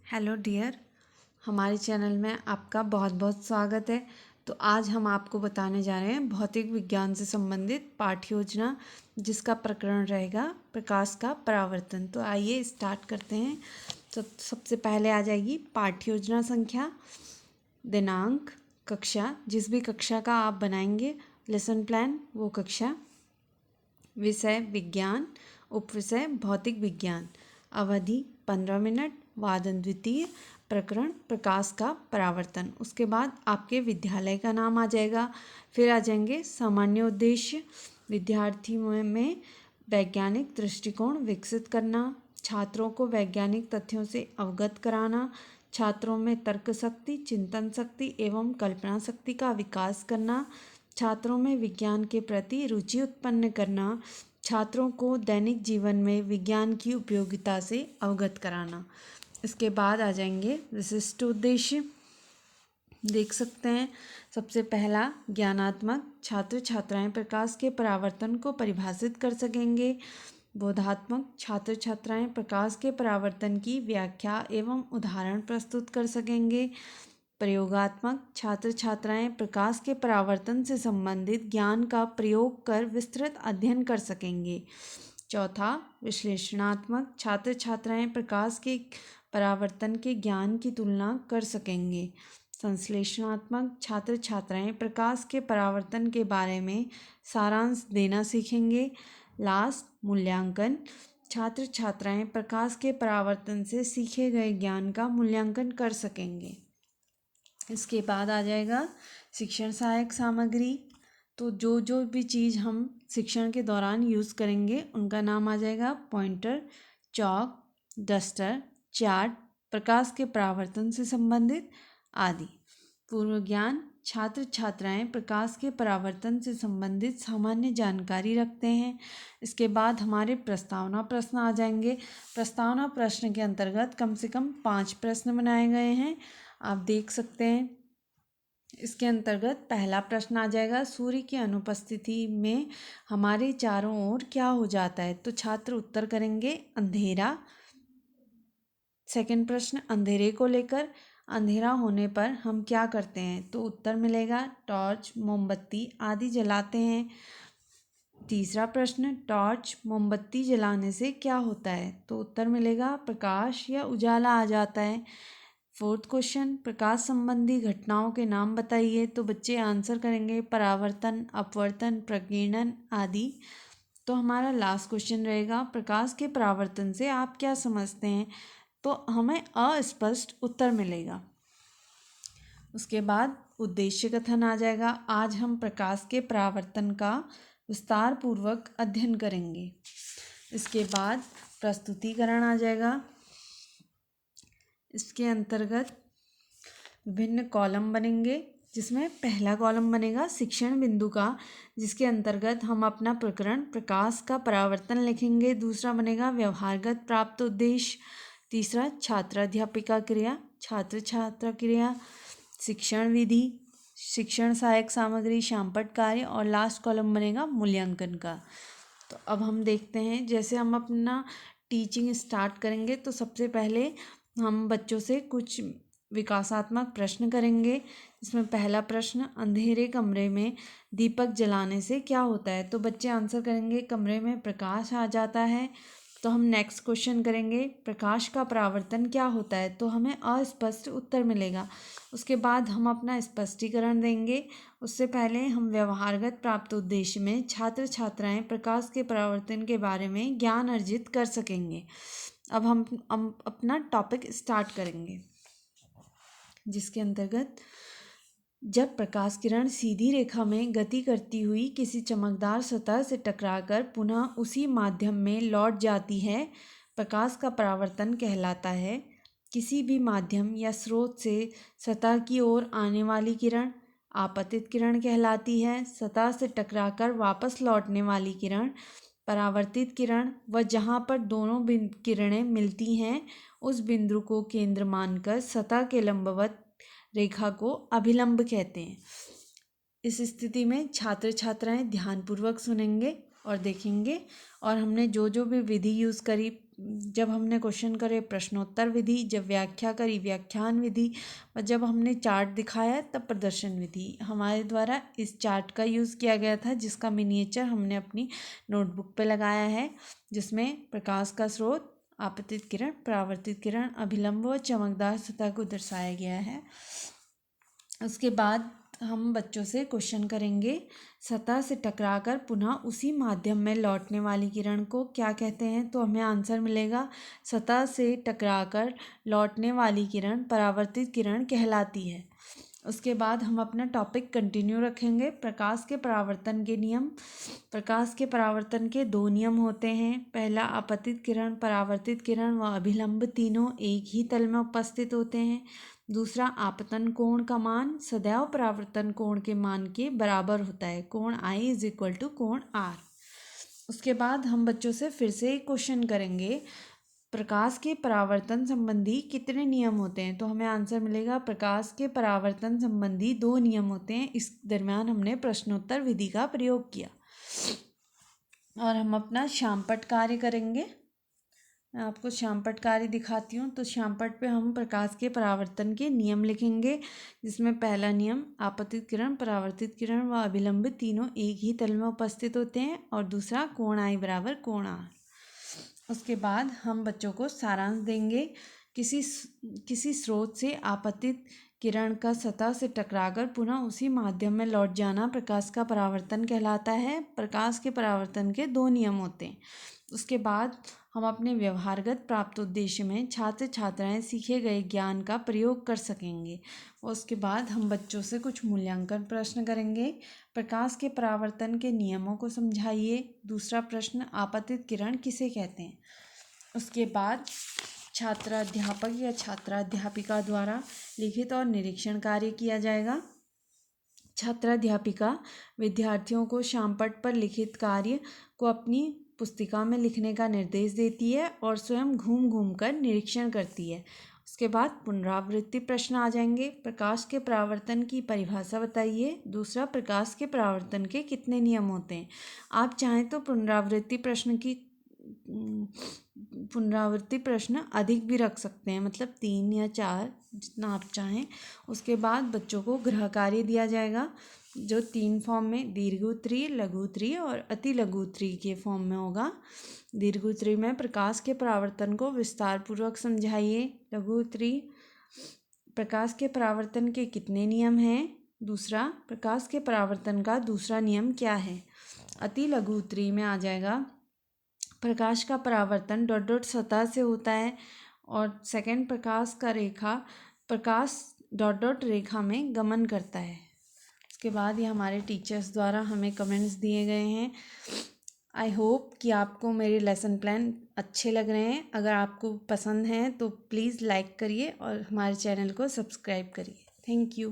Hello dear, हमारे channel में आपका बहुत बहुत स्वागत है। तो आज हम आपको बताने जा रहे हैं भौतिक विज्ञान से संबंधित पाठ्य योजना, जिसका प्रकरण रहेगा प्रकाश का परावर्तन। तो आइए स्टार्ट करते हैं। तो सबसे पहले आ जाएगी पाठ्य योजना संख्या, दिनांक, कक्षा, जिस भी कक्षा का आप बनाएंगे लेसन प्लान वो कक्षा, विषय विज्ञान, उपविषय भौतिक विज्ञान, अवधि 15 मिनट, वादन द्वितीय, प्रकरण प्रकाश का परावर्तन। उसके बाद आपके विद्यालय का नाम आ जाएगा। फिर आ जाएंगे सामान्य उद्देश्य, विद्यार्थियों में वैज्ञानिक दृष्टिकोण विकसित करना, छात्रों को वैज्ञानिक तथ्यों से अवगत कराना, छात्रों में तर्क शक्ति, चिंतन शक्ति एवं कल्पना शक्ति का विकास करना, छात्रों में विज्ञान के प्रति रुचि उत्पन्न करना, छात्रों को दैनिक जीवन में विज्ञान की उपयोगिता से अवगत कराना। इसके बाद आ जाएंगे विशिष्ट उद्देश्य। देख सकते हैं, सबसे पहला ज्ञानात्मक, छात्र छात्राएं प्रकाश के परावर्तन को परिभाषित कर सकेंगे। बोधात्मक, छात्र छात्राएं प्रकाश के परावर्तन की व्याख्या एवं उदाहरण प्रस्तुत कर सकेंगे। प्रयोगात्मक, छात्र छात्राएं प्रकाश के परावर्तन से संबंधित ज्ञान का प्रयोग कर विस्तृत अध्ययन कर सकेंगे। चौथा विश्लेषणात्मक, छात्र छात्राएं प्रकाश के परावर्तन के ज्ञान की तुलना कर सकेंगे। संश्लेषणात्मक, छात्र छात्राएं प्रकाश के परावर्तन के बारे में सारांश देना सीखेंगे। लास्ट मूल्यांकन, छात्र छात्राएं प्रकाश के परावर्तन से सीखे गए ज्ञान का मूल्यांकन कर सकेंगे। इसके बाद आ जाएगा शिक्षण सहायक सामग्री। तो जो भी चीज़ हम शिक्षण के दौरान यूज़ करेंगे उनका नाम आ जाएगा पॉइंटर, चॉक, डस्टर, चार्ट, प्रकाश के परावर्तन से संबंधित आदि। पूर्व ज्ञान, छात्र छात्राएं प्रकाश के परावर्तन से संबंधित सामान्य जानकारी रखते हैं। इसके बाद हमारे प्रस्तावना प्रश्न आ जाएंगे। प्रस्तावना प्रश्न के अंतर्गत कम से कम 5 प्रश्न बनाए गए हैं, आप देख सकते हैं। इसके अंतर्गत पहला प्रश्न आ जाएगा, सूर्य की अनुपस्थिति में हमारे चारों ओर क्या हो जाता है? तो छात्र उत्तर करेंगे अंधेरा। सेकंड प्रश्न, अंधेरे को लेकर, अंधेरा होने पर हम क्या करते हैं? तो उत्तर मिलेगा टॉर्च, मोमबत्ती आदि जलाते हैं। तीसरा प्रश्न, टॉर्च मोमबत्ती जलाने से क्या होता है? तो उत्तर मिलेगा प्रकाश या उजाला आ जाता है। फोर्थ क्वेश्चन, प्रकाश संबंधी घटनाओं के नाम बताइए। तो बच्चे आंसर करेंगे परावर्तन, अपवर्तन, प्रकीर्णन आदि। तो हमारा लास्ट क्वेश्चन रहेगा, प्रकाश के परावर्तन से आप क्या समझते हैं? तो हमें अस्पष्ट उत्तर मिलेगा। उसके बाद उद्देश्य कथन आ जाएगा, आज हम प्रकाश के परावर्तन का विस्तार पूर्वक अध्ययन करेंगे। इसके बाद प्रस्तुतिकरण आ जाएगा। इसके अंतर्गत विभिन्न कॉलम बनेंगे, जिसमें पहला कॉलम बनेगा शिक्षण बिंदु का, जिसके अंतर्गत हम अपना प्रकरण प्रकाश का परावर्तन लिखेंगे। दूसरा बनेगा व्यवहारगत प्राप्त उद्देश्य। तीसरा छात्र अध्यापिका क्रिया, छात्र छात्रा क्रिया, शिक्षण विधि, शिक्षण सहायक सामग्री, शामपट कार्य, और लास्ट कॉलम बनेगा मूल्यांकन का। तो अब हम देखते हैं, जैसे हम अपना टीचिंग स्टार्ट करेंगे तो सबसे पहले हम बच्चों से कुछ विकासात्मक प्रश्न करेंगे। इसमें पहला प्रश्न, अंधेरे कमरे में दीपक जलाने से क्या होता है? तो बच्चे आंसर करेंगे कमरे में प्रकाश आ जाता है। तो हम नेक्स्ट क्वेश्चन करेंगे, प्रकाश का परावर्तन क्या होता है? तो हमें अस्पष्ट उत्तर मिलेगा। उसके बाद हम अपना स्पष्टीकरण देंगे। उससे पहले हम व्यवहारगत प्राप्त उद्देश्य में छात्र छात्राएं प्रकाश के परावर्तन के बारे में ज्ञान अर्जित कर सकेंगे। अब हम अपना टॉपिक स्टार्ट करेंगे, जिसके अंतर्गत जब प्रकाश किरण सीधी रेखा में गति करती हुई किसी चमकदार सतह से टकराकर पुनः उसी माध्यम में लौट जाती है, प्रकाश का परावर्तन कहलाता है। किसी भी माध्यम या स्रोत से सतह की ओर आने वाली किरण आपतित किरण कहलाती है। सतह से टकराकर वापस लौटने वाली किरण परावर्तित किरण, व जहाँ पर दोनों किरणें मिलती हैं उस बिंदु को केंद्र मानकर सतह के लंबवत रेखा को अभिलंब कहते हैं। इस स्थिति में छात्र छात्राएं ध्यानपूर्वक सुनेंगे और देखेंगे, और हमने जो भी विधि यूज़ करी जब हमने क्वेश्चन करे प्रश्नोत्तर विधि, जब व्याख्या करी व्याख्यान विधि, और जब हमने चार्ट दिखाया तब प्रदर्शन विधि। हमारे द्वारा इस चार्ट का यूज़ किया गया था, जिसका मिनिएचर हमने अपनी नोटबुक पे लगाया है, जिसमें प्रकाश का स्रोत, आपतित किरण, परावर्तित किरण, अभिलंब व चमकदार सतह को दर्शाया गया है। उसके बाद हम बच्चों से क्वेश्चन करेंगे, सतह से टकराकर पुनः उसी माध्यम में लौटने वाली किरण को क्या कहते हैं? तो हमें आंसर मिलेगा, सतह से टकराकर लौटने वाली किरण परावर्तित किरण कहलाती है। उसके बाद हम अपना टॉपिक कंटिन्यू रखेंगे, प्रकाश के परावर्तन के नियम। प्रकाश के परावर्तन के 2 नियम होते हैं। पहला, आपतित किरण, परावर्तित किरण व अभिलंब तीनों एक ही तल में उपस्थित होते हैं। दूसरा, आपतन कोण का मान सदैव परावर्तन कोण के मान के बराबर होता है, कोण I = कोण R। उसके बाद हम बच्चों से फिर से एक क्वेश्चन करेंगे, प्रकाश के परावर्तन संबंधी कितने नियम होते हैं? तो हमें आंसर मिलेगा, प्रकाश के परावर्तन संबंधी 2 नियम होते हैं। इस दरम्यान हमने प्रश्नोत्तर विधि का प्रयोग किया। और हम अपना श्यामपट्ट कार्य करेंगे। मैं आपको श्यामपट्ट कार्य दिखाती हूँ। तो श्यामपट्ट पे हम प्रकाश के परावर्तन के नियम लिखेंगे, जिसमें पहला नियम, आपतित किरण, परावर्तित किरण व अभिलंब तीनों एक ही तल में उपस्थित होते हैं। और दूसरा, कोण I = कोण R। उसके बाद हम बच्चों को सारांश देंगे, किसी स्रोत से आपतित किरण का सतह से टकराकर पुनः उसी माध्यम में लौट जाना प्रकाश का परावर्तन कहलाता है। प्रकाश के परावर्तन के 2 नियम होते हैं। उसके बाद हम अपने व्यवहारगत प्राप्त उद्देश्य में छात्र छात्राएं सीखे गए ज्ञान का प्रयोग कर सकेंगे। उसके बाद हम बच्चों से कुछ मूल्यांकन प्रश्न करेंगे। प्रकाश के परावर्तन के नियमों को समझाइए। दूसरा प्रश्न, आपतित किरण किसे कहते हैं? उसके बाद छात्राध्यापक या छात्राध्यापिका द्वारा लिखित और निरीक्षण कार्य किया जाएगा। छात्राध्यापिका विद्यार्थियों को श्यामपट्ट पर लिखित कार्य को अपनी पुस्तिका में लिखने का निर्देश देती है और स्वयं घूम घूम कर निरीक्षण करती है। उसके बाद पुनरावृत्ति प्रश्न आ जाएंगे। प्रकाश के परावर्तन की परिभाषा बताइए। दूसरा, प्रकाश के परावर्तन के कितने नियम होते हैं? आप चाहें तो पुनरावृत्ति प्रश्न अधिक भी रख सकते हैं, मतलब 3 या 4, जितना आप चाहें। उसके बाद बच्चों को गृह कार्य दिया जाएगा, जो 3 फॉर्म में, दीर्घ उत्तरीय, लघु उत्तरीय और अति लघु उत्तरीय के फॉर्म में होगा। दीर्घ उत्तरीय में प्रकाश के परावर्तन को विस्तार पूर्वक समझाइए। लघु उत्तरीय, प्रकाश के परावर्तन के कितने नियम हैं? दूसरा, प्रकाश के परावर्तन का दूसरा नियम क्या है? अति लघु उत्तरीय में आ जाएगा, प्रकाश का परावर्तन ... सतह से होता है। और सेकंड, प्रकाश ... रेखा में गमन करता है। उसके बाद ये हमारे टीचर्स द्वारा हमें कमेंट्स दिए गए हैं। आई होप कि आपको मेरे लेसन प्लान अच्छे लग रहे हैं। अगर आपको पसंद हैं तो प्लीज़ लाइक करिए और हमारे चैनल को सब्सक्राइब करिए। Thank you.